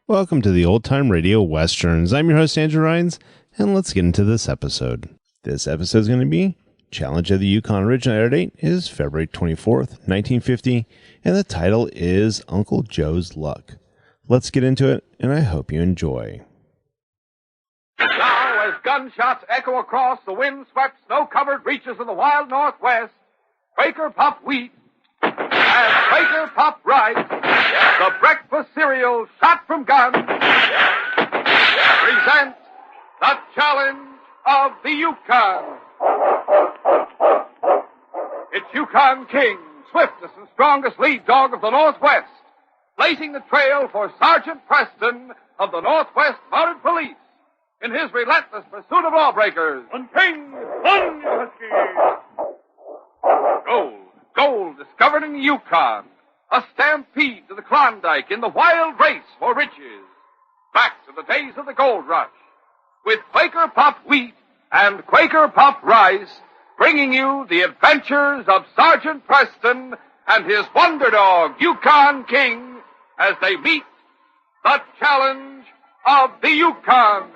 Welcome to the Old Time Radio Westerns. I'm your host, Andrew Rhines, and let's get into this episode. This episode is going to be Challenge of the Yukon. Original air date is February 24th, 1950, and the title is Uncle Joe's Luck. Let's get into it, and I hope you enjoy. Now, as gunshots echo across the wind-swept, snow-covered reaches of the wild Northwest, Quaker Puff Wheat and Quaker Puff Rice, the breakfast cereal shot from guns, present the Challenge of the Yukon. It's Yukon King, swiftest and strongest lead dog of the Northwest, blazing the trail for Sergeant Preston of the Northwest Mounted Police in his relentless pursuit of lawbreakers. One King, one Husky. Gold discovered in the Yukon. A stampede to the Klondike in the wild race for riches. Back to the days of the gold rush. With Quaker Puff Wheat and Quaker Puff Rice, bringing you the adventures of Sergeant Preston and his wonder dog, Yukon King, as they meet the Challenge of the Yukon.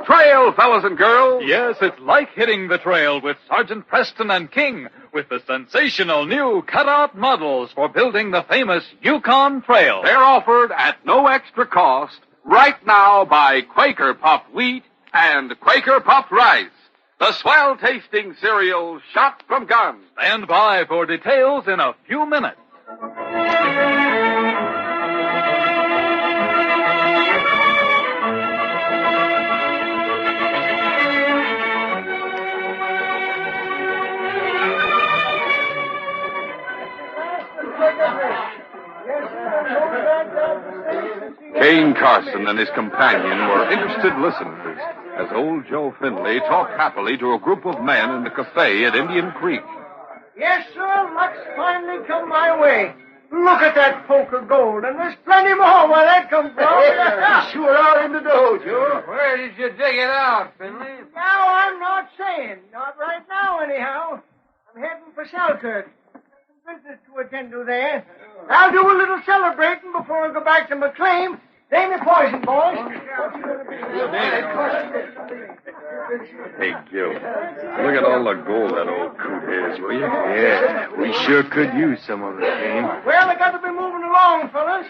Trail, fellas and girls. Yes, it's like hitting the trail with Sergeant Preston and King with the sensational new cutout models for building the famous Yukon Trail. They're offered at no extra cost right now by Quaker Puff Wheat and Quaker Puff Rice, the swell-tasting cereal shot from guns. Stand by for details in a few minutes. Kane Carson and his companion were interested listeners as old Joe Findlay talked happily to a group of men in the cafe at Indian Creek. Yes, sir, luck's finally come my way. Look at that poker gold, and there's plenty more where that come from. You sure are in the dough, Joe. Where did you dig it out, Finley? Now, I'm not saying. Not right now, anyhow. I'm heading for Selkirk. Some business to attend to there. I'll do a little celebrating before I go back to McLean. They me poison, boys. Hey, Gil, look at all the gold that old coot has, will you? Yeah, we sure could use some of it, Kane. Well, I got to be moving along, fellas.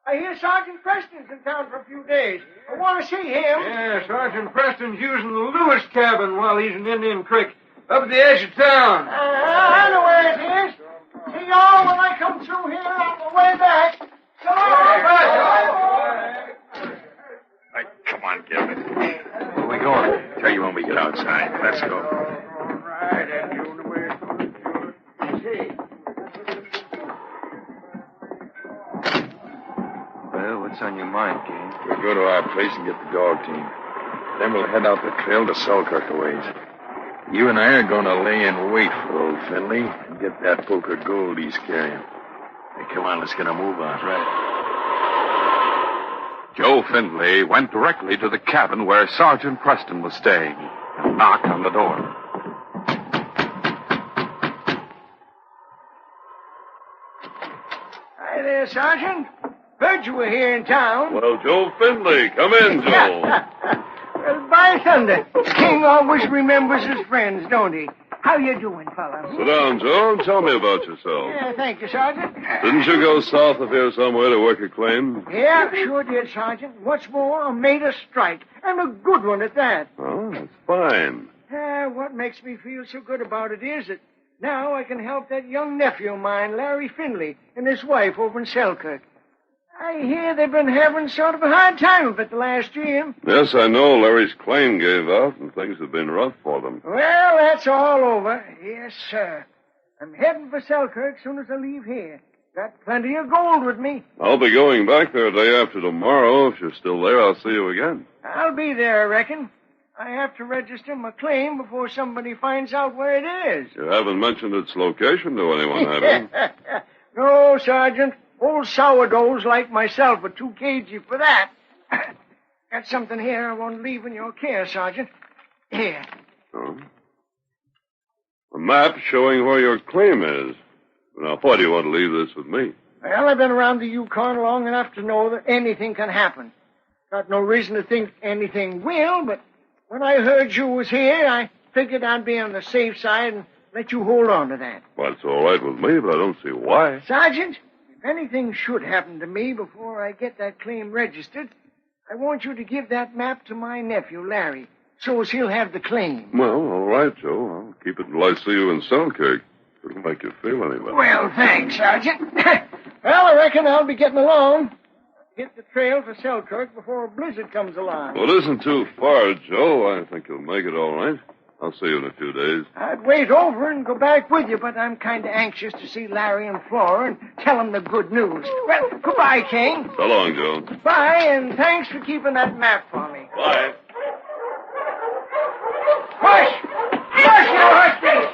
I hear Sergeant Preston's in town for a few days. I want to see him. Yeah, Sergeant Preston's using the Lewis cabin while he's in Indian Creek, up at the edge of town. I know where it is. See y'all when I come through here on the way back. So long. Hey, come on, Gil. Where we going? Tell you when we get outside. Let's go. All right, that's the only way it's going to see. Well, what's on your mind, Kane? We'll go to our place and get the dog team. Then we'll head out the trail to Selkirk a ways. You and I are going to lay in wait for old Finley and get that poker gold he's carrying. Hey, come on, let's get a move on. Right. Joe Findlay went directly to the cabin where Sergeant Preston was staying and knocked on the door. Hi there, Sergeant. Heard you were here in town. Well, Joe Findlay, come in, Joe. Well, by thunder, King always remembers his friends, don't he? How you doing, fella? Sit down, Joe, and tell me about yourself. Yeah, thank you, Sergeant. Didn't you go south of here somewhere to work a claim? Yeah, sure did, Sergeant. What's more, I made a strike, and a good one at that. Oh, that's fine. What makes me feel so good about it is that now I can help that young nephew of mine, Larry Findlay, and his wife over in Selkirk. I hear they've been having sort of a hard time of it the last year. Yes, I know. Larry's claim gave out, and things have been rough for them. Well, that's all over. Yes, sir. I'm heading for Selkirk as soon as I leave here. Got plenty of gold with me. I'll be going back there day after tomorrow. If you're still there, I'll see you again. I'll be there, I reckon. I have to register my claim before somebody finds out where it is. You haven't mentioned its location to anyone, have you? No, Sergeant. Old sourdoughs like myself are too cagey for that. Got something here I won't leave in your care, Sergeant. Here. Oh? A map showing where your claim is. Now, why do you want to leave this with me? Well, I've been around the Yukon long enough to know that anything can happen. Got no reason to think anything will, but when I heard you was here, I figured I'd be on the safe side and let you hold on to that. Well, it's all right with me, but I don't see why. Sergeant, if anything should happen to me before I get that claim registered, I want you to give that map to my nephew, Larry, so as he'll have the claim. Well, all right, Joe. I'll keep it until I see you in Selkirk. It'll make you feel any better. Well, thanks, Sergeant. Well, I reckon I'll be getting along. Hit the trail for Selkirk before a blizzard comes along. Well, it isn't too far, Joe. I think you'll make it all right. I'll see you in a few days. I'd wait over and go back with you, but I'm kind of anxious to see Larry and Flora and tell them the good news. Well, goodbye, King. So long, Joe. Bye, and thanks for keeping that map for me. Bye. Push! Push, you husky!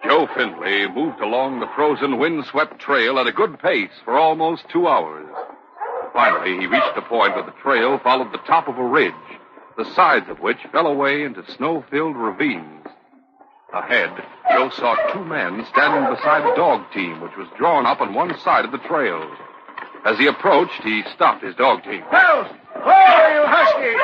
Joe Findlay moved along the frozen, wind-swept trail at a good pace for almost 2 hours. Finally, he reached a point where the trail followed the top of a ridge, the sides of which fell away into snow-filled ravines. Ahead, Joe saw 2 men standing beside a dog team which was drawn up on one side of the trail. As he approached, he stopped his dog team. Well, whoa, you husky!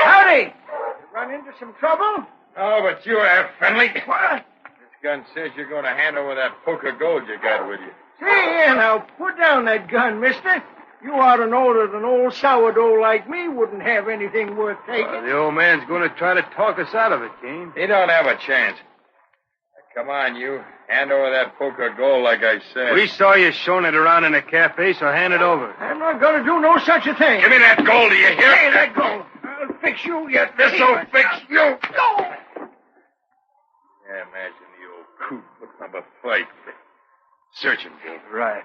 Howdy! You run into some trouble? Oh, but you have, Finley. What? This gun says you're going to hand over that poker gold you got with you. See here, now, put down that gun, mister. You ought to know that an old sourdough like me wouldn't have anything worth taking. The old man's going to try to talk us out of it, Kane. He don't have a chance. Now, come on, you. Hand over that poker gold like I said. We saw you showing it around in a cafe, so hand it over. I'm not going to do no such a thing. Give me that gold, do you hear? Hey, let go. I'll fix you yet. This'll fix you. Go! Yeah, imagine the old coot putting up a fight. Searching for it. Right.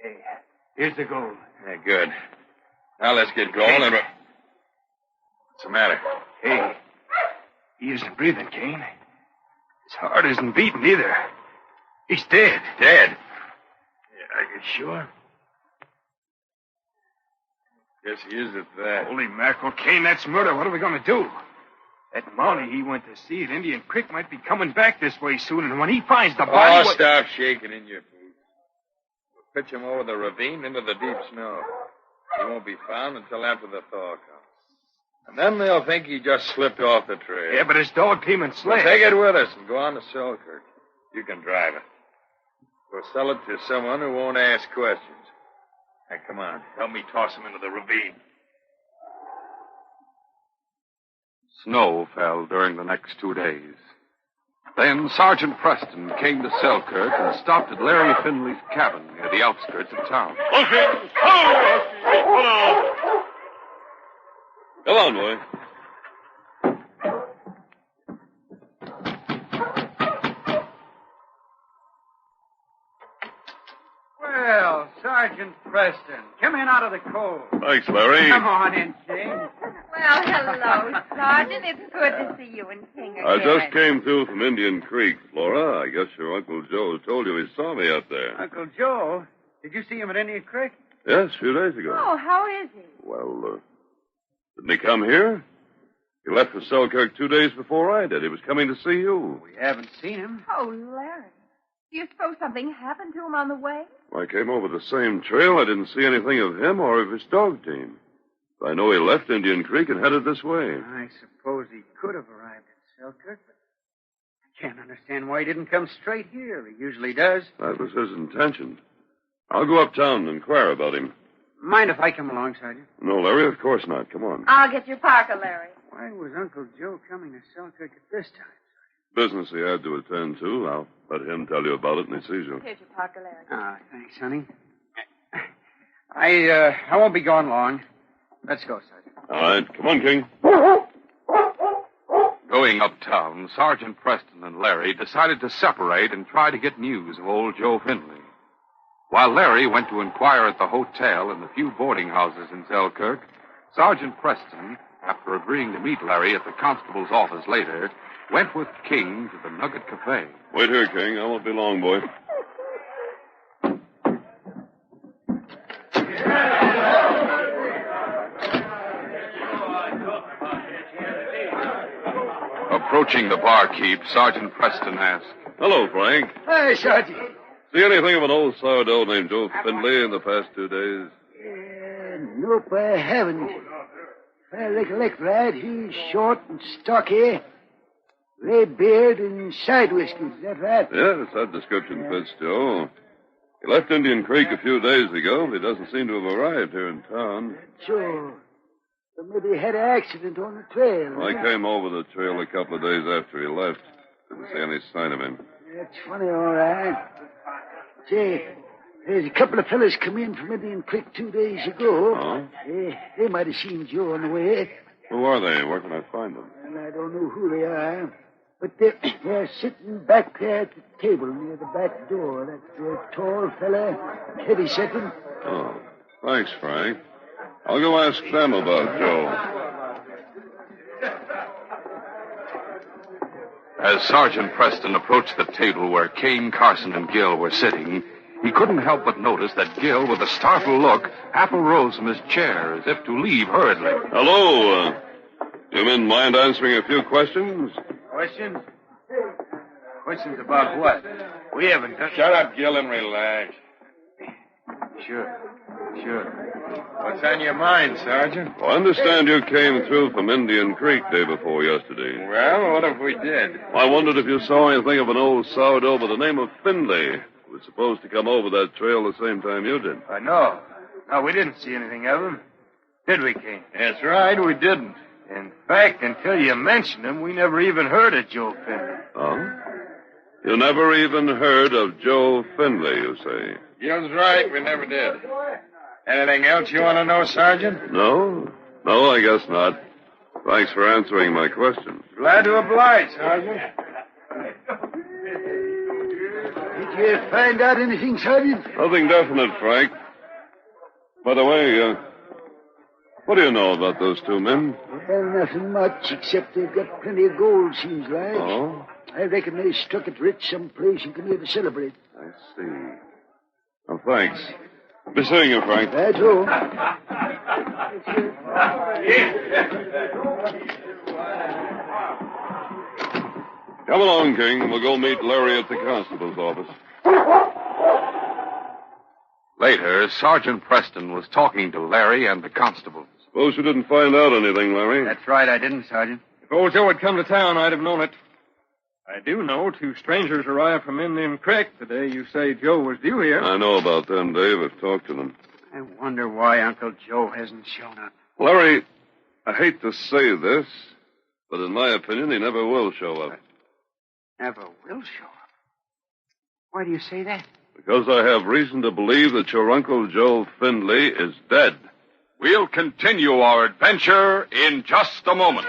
Hey, here's the gold. Yeah, good. Now let's get going and... What's the matter? Hey, he isn't breathing, Kane. His heart isn't beating either. He's dead. Dead? Yeah, are you sure? Guess he is at that. Holy mackerel, Kane, that's murder. What are we going to do? That Molly he went to see at Indian Creek might be coming back this way soon, and when he finds the body... Oh, stop shaking in your boots. We'll pitch him over the ravine into the deep snow. He won't be found until after the thaw comes. And then they'll think he just slipped off the trail. Yeah, but his dog team and sled... We'll take it with us and go on to Selkirk. You can drive it. We'll sell it to someone who won't ask questions. Now, come on. Help me toss him into the ravine. Snow fell during the next 2 days. Then Sergeant Preston came to Selkirk and stopped at Larry Findlay's cabin near the outskirts of town. Come on, boy. Well, Sergeant Preston, come in out of the cold. Thanks, Larry. Come on in, King. Well, hello, Sergeant. It's good to see you and King again. I just came through from Indian Creek, Flora. I guess your Uncle Joe told you he saw me out there. Uncle Joe? Did you see him at Indian Creek? Yes, a few days ago. Oh, how is he? Well, didn't he come here? He left for Selkirk 2 days before I did. He was coming to see you. We haven't seen him. Oh, Larry. Do you suppose something happened to him on the way? I came over the same trail. I didn't see anything of him or of his dog team. I know he left Indian Creek and headed this way. I suppose he could have arrived at Selkirk, but I can't understand why he didn't come straight here. He usually does. That was his intention. I'll go uptown and inquire about him. Mind if I come along, Sergeant? No, Larry, of course not. Come on. I'll get your parka, Larry. Why was Uncle Joe coming to Selkirk at this time? Business he had to attend to. I'll let him tell you about it when he sees you. Here's your parka, Larry. Ah, thanks, honey. I won't be gone long. Let's go, Sergeant. All right. Come on, King. Going uptown, Sergeant Preston and Larry decided to separate and try to get news of old Joe Findlay. While Larry went to inquire at the hotel and the few boarding houses in Selkirk, Sergeant Preston, after agreeing to meet Larry at the constable's office later, went with King to the Nugget Cafe. Wait here, King. I won't be long, boy. Approaching the barkeep, Sergeant Preston asked, Hello, Frank. Hi, Sergeant. See anything of an old sourdough named Joe Findlay in the past 2 days? Nope, I haven't. If I recollect right, he's short and stocky, gray beard and side whiskers. Is that right? Yes, that description fits, Joe. He left Indian Creek a few days ago, but he doesn't seem to have arrived here in town. Sure. So maybe he had an accident on the trail. I came over the trail a couple of days after he left. Didn't see any sign of him. That's funny, all right. Say, there's a couple of fellas come in from Indian Creek 2 days ago. Oh? They might have seen Joe on the way. Who are they? Where can I find them? And I don't know who they are. But they're sitting back there at the table near the back door. That tall fella, heavy setting. Oh, thanks, Frank. I'll go ask them about Joe. As Sergeant Preston approached the table where Kane, Carson, and Gill were sitting, he couldn't help but notice that Gill, with a startled look, half arose from his chair as if to leave hurriedly. Hello. You men mind answering a few questions? Questions? Questions about what? We haven't done... Shut up, Gill, and relax. Sure. What's on your mind, Sergeant? I understand you came through from Indian Creek day before yesterday. Well, what if we did? I wondered if you saw anything of an old sourdough by the name of Findlay, who was supposed to come over that trail the same time you did. No, we didn't see anything of him. Did we, King? That's right, we didn't. In fact, until you mentioned him, we never even heard of Joe Findlay. Oh? You never even heard of Joe Findlay, you say? Gill's right, we never did. Anything else you want to know, Sergeant? No, I guess not. Thanks for answering my question. Glad to oblige, Sergeant. Did you find out anything, Sergeant? Nothing definite, Frank. By the way, what do you know about those two men? Well, nothing much, except they've got plenty of gold, seems like. Oh? I reckon they struck it rich someplace you can hear to celebrate. I see. Well, thanks. Be seeing you, Frank. That's all. Come along, King. We'll go meet Larry at the constable's office. Later, Sergeant Preston was talking to Larry and the constable. Suppose you didn't find out anything, Larry? That's right, I didn't, Sergeant. If old Joe had come to town, I'd have known it. I do know 2 strangers arrived from Indian Creek the day you say Joe was due here. I know about them, Dave. I've talked to them. I wonder why Uncle Joe hasn't shown up. Larry, I hate to say this, but in my opinion, he never will show up. Never will show up. Why do you say that? Because I have reason to believe that your Uncle Joe Findlay is dead. We'll continue our adventure in just a moment.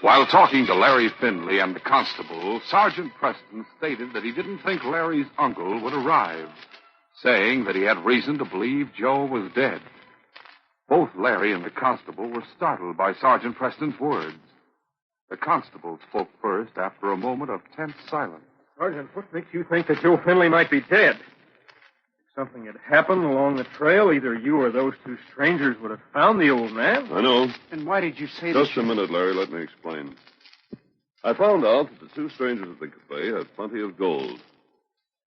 While talking to Larry Findlay and the constable, Sergeant Preston stated that he didn't think Larry's uncle would arrive, saying that he had reason to believe Joe was dead. Both Larry and the constable were startled by Sergeant Preston's words. The constable spoke first after a moment of tense silence. Sergeant, what makes you think that Joe Findlay might be dead? If something had happened along the trail, either you or those 2 strangers would have found the old man. I know. Then why did you say Just a minute, Larry. Let me explain. I found out that the 2 strangers at the cafe had plenty of gold.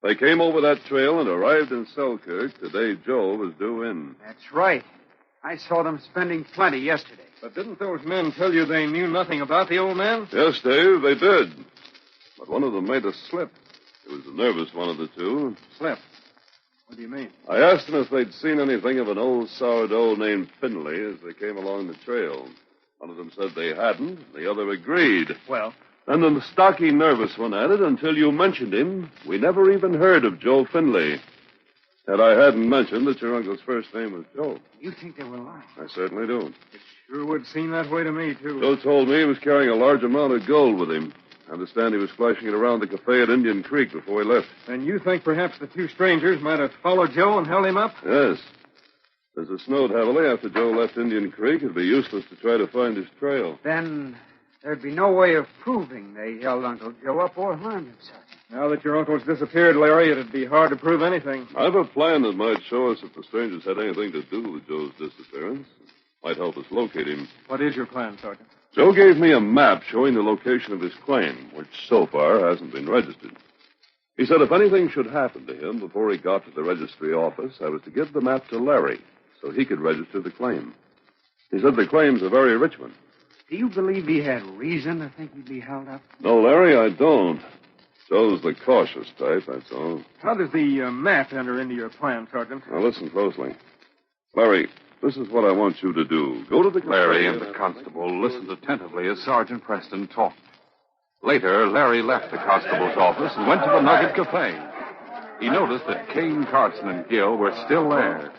They came over that trail and arrived in Selkirk the day Joe was due in. That's right. I saw them spending plenty yesterday. But didn't those men tell you they knew nothing about the old man? Yes, Dave, they did. But one of them made a slip. He was a nervous one of the 2. Slip. What do you mean? I asked them if they'd seen anything of an old sourdough named Findlay as they came along the trail. One of them said they hadn't. The other agreed. Well? And then the stocky, nervous one added, until you mentioned him, we never even heard of Joe Findlay. And I hadn't mentioned that your uncle's first name was Joe. You think they were lying? I certainly do. It sure would seem that way to me, too. Joe told me he was carrying a large amount of gold with him. I understand he was flashing it around the cafe at Indian Creek before he left. And you think perhaps the two strangers might have followed Joe and held him up? Yes. As it snowed heavily after Joe left Indian Creek, it'd be useless to try to find his trail. Then there'd be no way of proving they held Uncle Joe up or harmed him, Sergeant. Now that your uncle's disappeared, Larry, it'd be hard to prove anything. I have a plan that might show us if the strangers had anything to do with Joe's disappearance. Might help us locate him. What is your plan, Sergeant? Joe gave me a map showing the location of his claim, which so far hasn't been registered. He said if anything should happen to him before he got to the registry office, I was to give the map to Larry so he could register the claim. He said the claim's a very rich one. Do you believe he had reason to think he'd be held up? No, Larry, I don't. Joe's the cautious type, that's all. How does the map enter into your plan, Sergeant? Now, listen closely. Larry, this is what I want you to do. Go to the... Larry and the constable listened attentively as Sergeant Preston talked. Later, Larry left the constable's office and went to the Nugget Cafe. He noticed that Kane, Carson, and Gill were still there.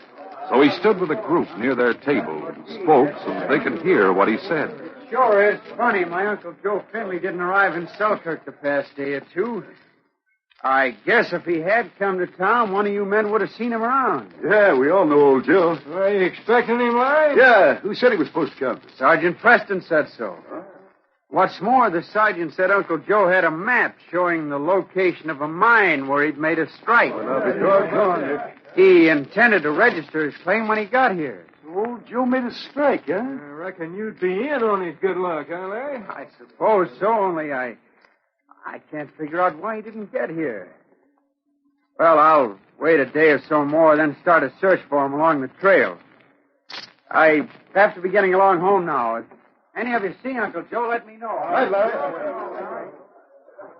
So he stood with a group near their table and spoke so that they could hear what he said. Sure is funny my Uncle Joe Finley didn't arrive in Selkirk the past day or two. I guess if he had come to town, one of you men would have seen him around. Yeah, we all know old Joe. Are you expecting him, Larry? Yeah, who said he was supposed to come? Sergeant Preston said so. What's more, the sergeant said Uncle Joe had a map showing the location of a mine where he'd made a strike. Well, I'll be doggone. He intended to register his claim when he got here. Old Joe made a strike, huh? I reckon you'd be in on his good luck, huh, Larry? I suppose so, only I can't figure out why he didn't get here. Well, I'll wait a day or so more, then start a search for him along the trail. I have to be getting along home now. If any of you see Uncle Joe, let me know. Right, Larry.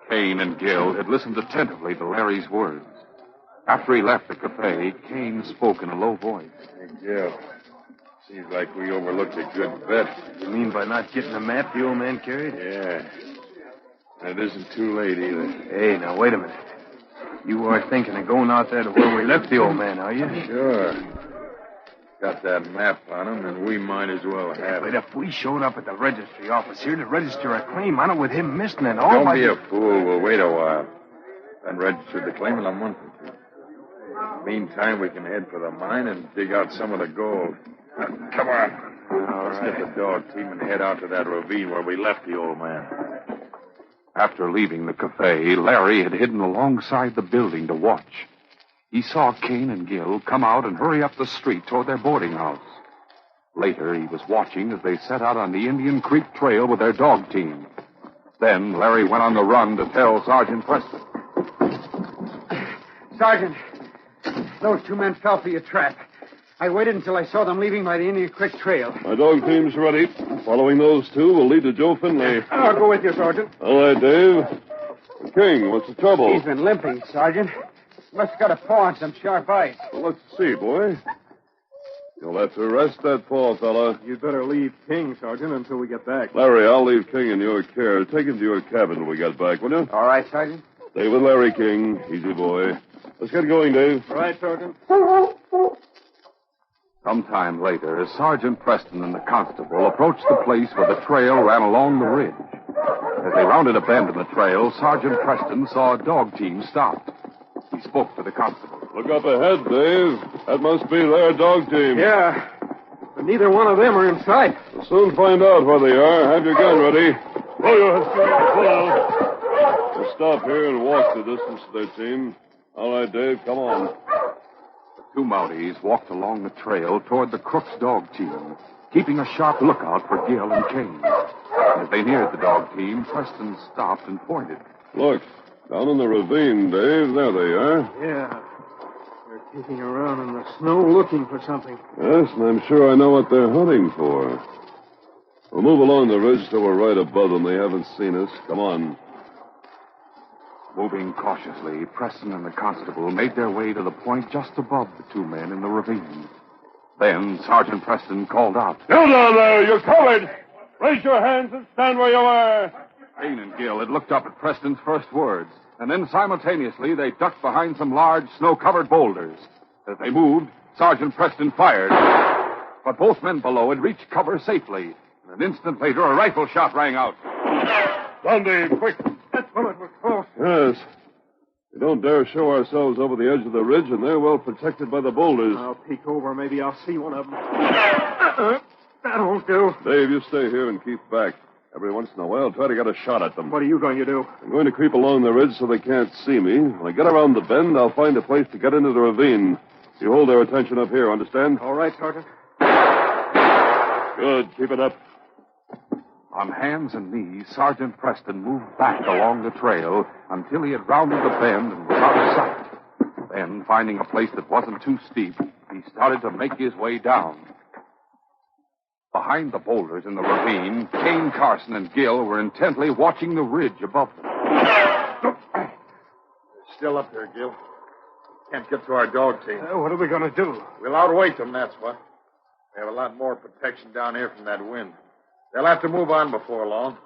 Kane and Gill had listened attentively to Larry's words. After he left the cafe, Kane spoke in a low voice. Hey, Gill. Seems like we overlooked a good bet. You mean by not getting the map the old man carried? Yeah. And it isn't too late either. Hey, now, wait a minute. You are thinking of going out there to where we left the old man, are you? Sure. Got that map on him, and we might as well have But it. if we showed up at the registry office here to register a claim on it with him missing and all... Don't be a fool. We'll wait a while. Then register the claim in a month or two. Meantime, we can head for the mine and dig out some of the gold. Come on. Let's get the dog team and head out to that ravine where we left the old man. After leaving the cafe, Larry had hidden alongside the building to watch. He saw Kane and Gill come out and hurry up the street toward their boarding house. Later, he was watching as they set out on the Indian Creek Trail with their dog team. Then Larry went on the run to tell Sergeant Preston. Sergeant, those two men fell for your trap. I waited until I saw them leaving by the Indian Creek Trail. My dog team's ready. Following those two will lead to Joe Finley. I'll go with you, Sergeant. All right, Dave. King, what's the trouble? He's been limping, Sergeant. Must have got a paw on some sharp ice. Well, let's see, boy. You'll have to rest that paw, fella. You'd better leave King, Sergeant, until we get back. Larry, I'll leave King in your care. Take him to your cabin till we get back, will you? All right, Sergeant. Stay with Larry, King. Easy, boy. Let's get going, Dave. All right, Sergeant. Sometime later, Sergeant Preston and the constable approached the place where the trail ran along the ridge. As they rounded a bend in the trail, Sergeant Preston saw a dog team stopped. He spoke to the constable. Look up ahead, Dave. That must be their dog team. Yeah, but neither one of them are in sight. We'll soon find out where they are. Have your gun ready. Pull your pull. We'll stop here and walk the distance to their team. All right, Dave, come on. The two Mounties walked along the trail toward the Crook's dog team, keeping a sharp lookout for Gill and Kane. As they neared the dog team, Preston stopped and pointed. Look, down in the ravine, Dave. There they are. Yeah. They're kicking around in the snow looking for something. Yes, and I'm sure I know what they're hunting for. We'll move along the ridge till we're right above them. They haven't seen us. Come on. Moving cautiously, Preston and the constable made their way to the point just above the two men in the ravine. Then Sergeant Preston called out. You down there, you're covered. Raise your hands and stand where you are. Kane and Gill had looked up at Preston's first words, and then simultaneously they ducked behind some large snow-covered boulders. As they moved, Sergeant Preston fired. But both men below had reached cover safely, and an instant later a rifle shot rang out. Down, Dave, quick. bullet was close. Yes. We don't dare show ourselves over the edge of the ridge, and they're well protected by the boulders. I'll peek over. Maybe I'll see one of them. That won't do. Dave, you stay here and keep back. Every once in a while, try to get a shot at them. What are you going to do? I'm going to creep along the ridge so they can't see me. When I get around the bend, I'll find a place to get into the ravine. You hold their attention up here, understand? All right, Sergeant. Good. Keep it up. On hands and knees, Sergeant Preston moved back along the trail until he had rounded the bend and was out of sight. Then, finding a place that wasn't too steep, he started to make his way down. Behind the boulders in the ravine, Kane, Carson, and Gill were intently watching the ridge above them. They're still up there, Gil. Can't get to our dog team. What are we going to do? We'll outweight them, that's what. We have a lot more protection down here from that wind. They'll have to move on before long.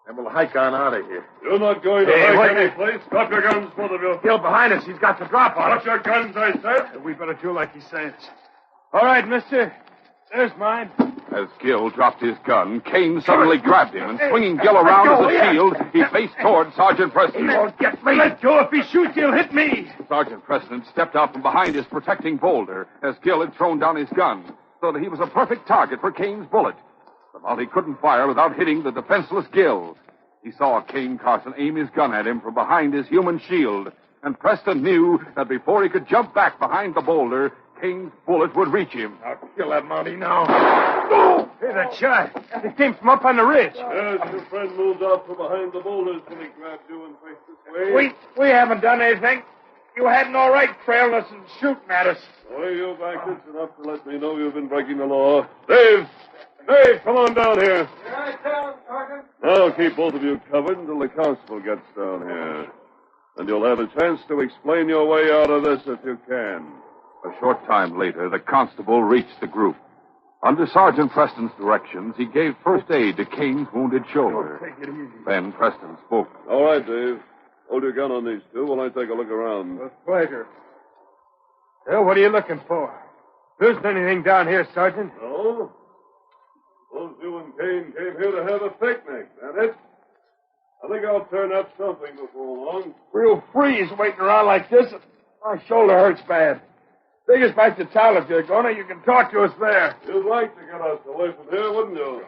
Then we'll hike on out of here. You're not going to hike any place. Drop your guns, both of you. Gil behind us. He's got the drop on us. Drop your guns, I said. We better do like he says. All right, mister. There's mine. As Gill dropped his gun, Kane suddenly grabbed him, and swinging Gill around as a shield, he faced toward Sergeant Preston. He won't get me. Let go. If he shoots, he'll hit me. Sergeant Preston stepped out from behind his protecting boulder as Gill had thrown down his gun, so that he was a perfect target for Kane's bullet. But he couldn't fire without hitting the defenseless Gill. He saw Kane Carson aim his gun at him from behind his human shield, and Preston knew that before he could jump back behind the boulder, Kane's bullet would reach him. I'll kill that Mountie now. Oh! Hey, that shot. It came from up on the ridge. Yes, your friend moved out from behind the boulders when he grabbed you and faced this way. We haven't done anything. You had no right trailing us and shooting at us. The way you back it's enough to let me know you've been breaking the law. Dave! Dave, come on down here. Here I come, Sergeant. I'll keep both of you covered until the constable gets down here. And you'll have a chance to explain your way out of this if you can. A short time later, the constable reached the group. Under Sergeant Preston's directions, he gave first aid to Kane's wounded shoulder. Take it easy. Then Preston spoke. All right, Dave. Hold your gun on these two while I take a look around. With pleasure. Well, what are you looking for? There isn't anything down here, Sergeant. No? Suppose you and Kane came here to have a picnic, that it? I think I'll turn up something before long. We'll freeze waiting around like this. My shoulder hurts bad. Take us back to town if you're going to. You can talk to us there. You'd like to get us away from here, wouldn't you?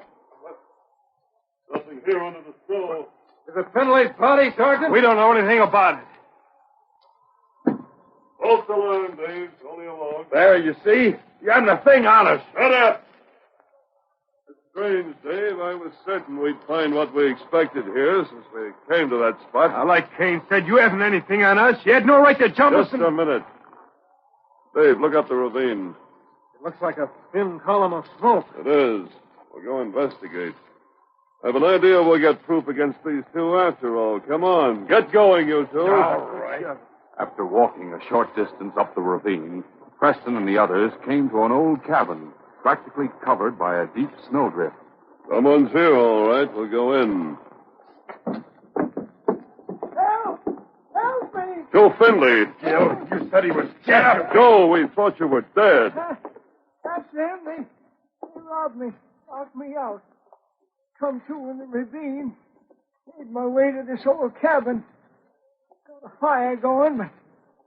Nothing here under the snow. Is it Finley's party, Sergeant? We don't know anything about it. Both to learn, Dave. Only along. There, you see? You haven't a thing on us. Shut up! It's strange, Dave. I was certain we'd find what we expected here since we came to that spot. Now, like Kane said, you haven't anything on us. You had no right to jump Just us. a minute. Dave, look up the ravine. It looks like a thin column of smoke. It is. We'll go investigate. I have an idea we'll get proof against these two after all. Come on. Get going, you two. All right. After walking a short distance up the ravine, Preston and the others came to an old cabin, practically covered by a deep snowdrift. Someone's here, all right. We'll go in. Help! Help me! Joe Finley. Gil, you said he was dead. Joe, we thought you were dead. That's them. They robbed me, locked me out. Come to in the ravine. Made my way to this old cabin. Got a fire going, but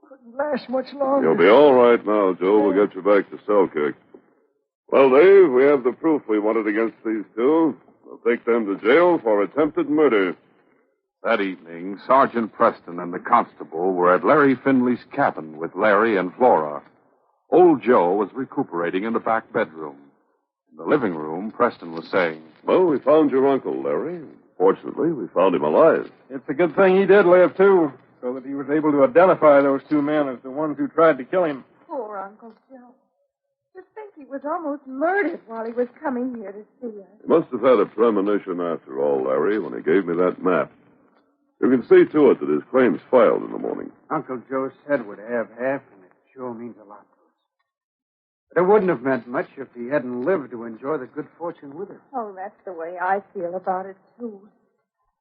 couldn't last much longer. You'll be all right now, Joe. We'll get you back to Selkirk. Well, Dave, we have the proof we wanted against these two. We'll take them to jail for attempted murder. That evening, Sergeant Preston and the constable were at Larry Finley's cabin with Larry and Flora. Old Joe was recuperating in the back bedroom. In the living room, Preston was saying, Well, we found your uncle, Larry. Fortunately, we found him alive. It's a good thing he did live, too, so that he was able to identify those two men as the ones who tried to kill him. Poor Uncle Joe. To think he was almost murdered while he was coming here to see us. He must have had a premonition after all, Larry, when he gave me that map. You can see to it that his claim's filed in the morning. Uncle Joe said we'd have half, and it sure means a lot to us. But it wouldn't have meant much if he hadn't lived to enjoy the good fortune with us. Oh, that's the way I feel about it, too.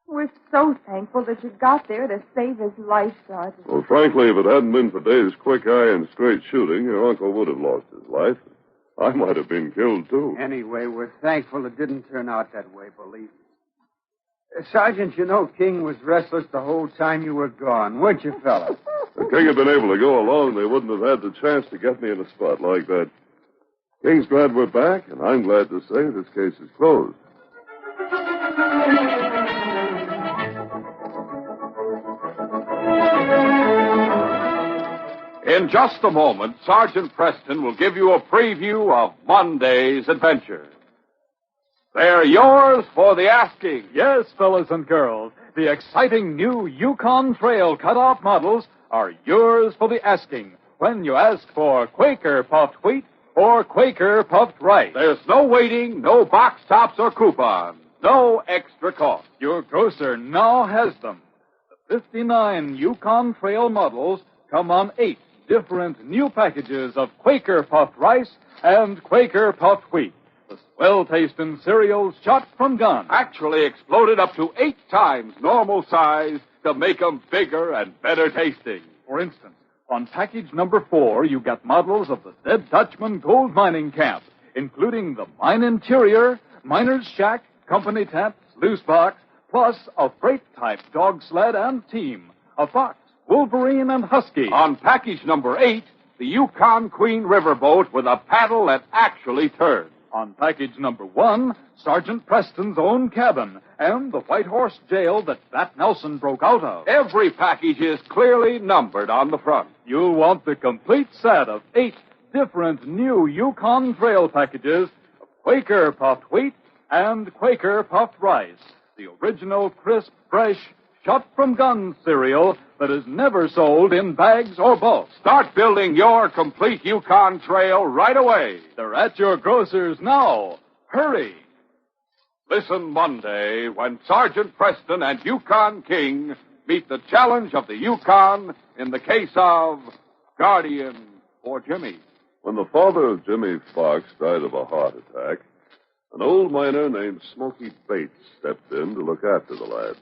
We're so thankful that you got there to save his life, Sergeant. Well, frankly, if it hadn't been for Dave's quick eye and straight shooting, your uncle would have lost his life. I might have been killed, too. Anyway, we're thankful it didn't turn out that way, believe me. Sergeant, you know King was restless the whole time you were gone, weren't you, fella? If King had been able to go along, they wouldn't have had the chance to get me in a spot like that. King's glad we're back, and I'm glad to say this case is closed. In just a moment, Sergeant Preston will give you a preview of Monday's adventure. They're yours for the asking. Yes, fellas and girls, the exciting new Yukon Trail cutoff models are yours for the asking when you ask for Quaker puffed wheat or Quaker puffed rice. There's no waiting, no box tops or coupons, no extra cost. Your grocer now has them. The 59 Yukon Trail models come on 8 different new packages of Quaker puffed rice and Quaker puffed wheat. The swell-tasting cereals shot from guns. Actually exploded up to 8 times normal size to make them bigger and better tasting. For instance, on package number 4, you get models of the Dead Dutchman gold mining camp, including the mine interior, miner's shack, company tent, loose box, plus a freight-type dog sled and team, a fox, wolverine, and husky. On package number 8, the Yukon Queen riverboat with a paddle that actually turns. On package number 1, Sergeant Preston's own cabin and the White Horse jail that Bat Nelson broke out of. Every package is clearly numbered on the front. You'll want the complete set of 8 different new Yukon Trail packages of Quaker puffed wheat and Quaker puffed rice, the original crisp, fresh, shot-from-gun cereal that is never sold in bags or bulk. Start building your complete Yukon Trail right away. They're at your grocer's now. Hurry. Listen Monday when Sergeant Preston and Yukon King meet the challenge of the Yukon in the case of Guardian for Jimmy. When the father of Jimmy Fox died of a heart attack, an old miner named Smoky Bates stepped in to look after the lad.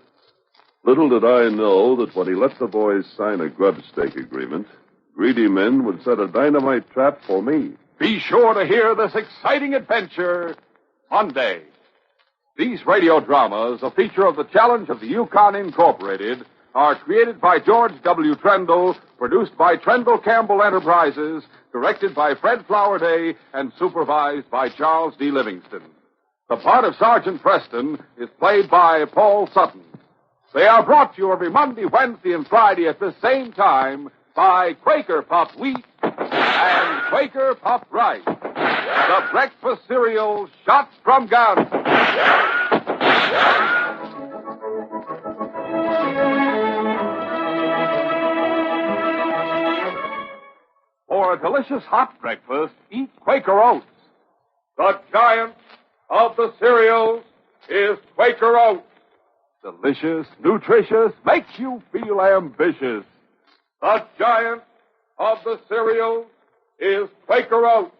Little did I know that when he let the boys sign a grub stake agreement, greedy men would set a dynamite trap for me. Be sure to hear this exciting adventure Monday. These radio dramas, a feature of the Challenge of the Yukon Incorporated, are created by George W. Trendle, produced by Trendle Campbell Enterprises, directed by Fred Flowerday, and supervised by Charles D. Livingston. The part of Sergeant Preston is played by Paul Sutton. They are brought to you every Monday, Wednesday, and Friday at the same time by Quaker Puffed Wheat and Quaker Puffed Rice, the breakfast cereal shot from guns. For a delicious hot breakfast, eat Quaker Oats. The giant of the cereals is Quaker Oats. Delicious, nutritious, makes you feel ambitious. The giant of the cereal is Quaker Oats.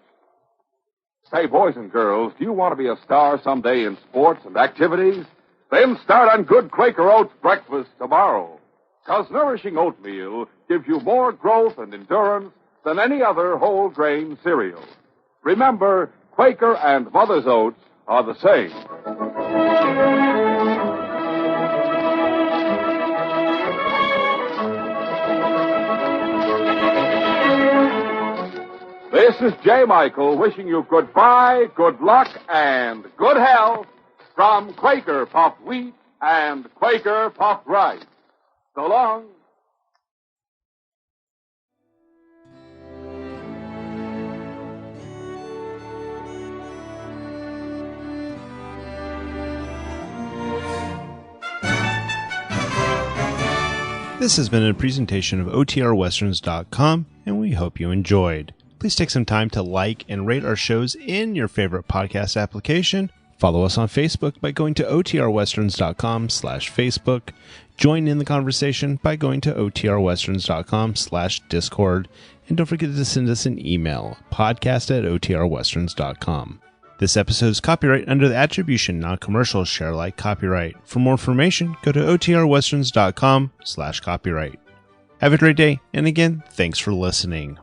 Say, boys and girls, do you want to be a star someday in sports and activities? Then start on good Quaker Oats breakfast tomorrow. 'Cause nourishing oatmeal gives you more growth and endurance than any other whole grain cereal. Remember, Quaker and Mother's Oats are the same. This is J. Michael wishing you goodbye, good luck, and good health from Quaker Puffed Wheat and Quaker Puffed Rice. So long. This has been a presentation of OTRWesterns.com, and we hope you enjoyed. Please take some time to like and rate our shows in your favorite podcast application. Follow us on Facebook by going to OTRWesterns.com/Facebook. Join in the conversation by going to OTRWesterns.com/Discord. And don't forget to send us an email, podcast@OTRWesterns.com. This episode is copyright under the attribution, non-commercial, share alike copyright. For more information, go to OTRWesterns.com/copyright. Have a great day, and again, thanks for listening.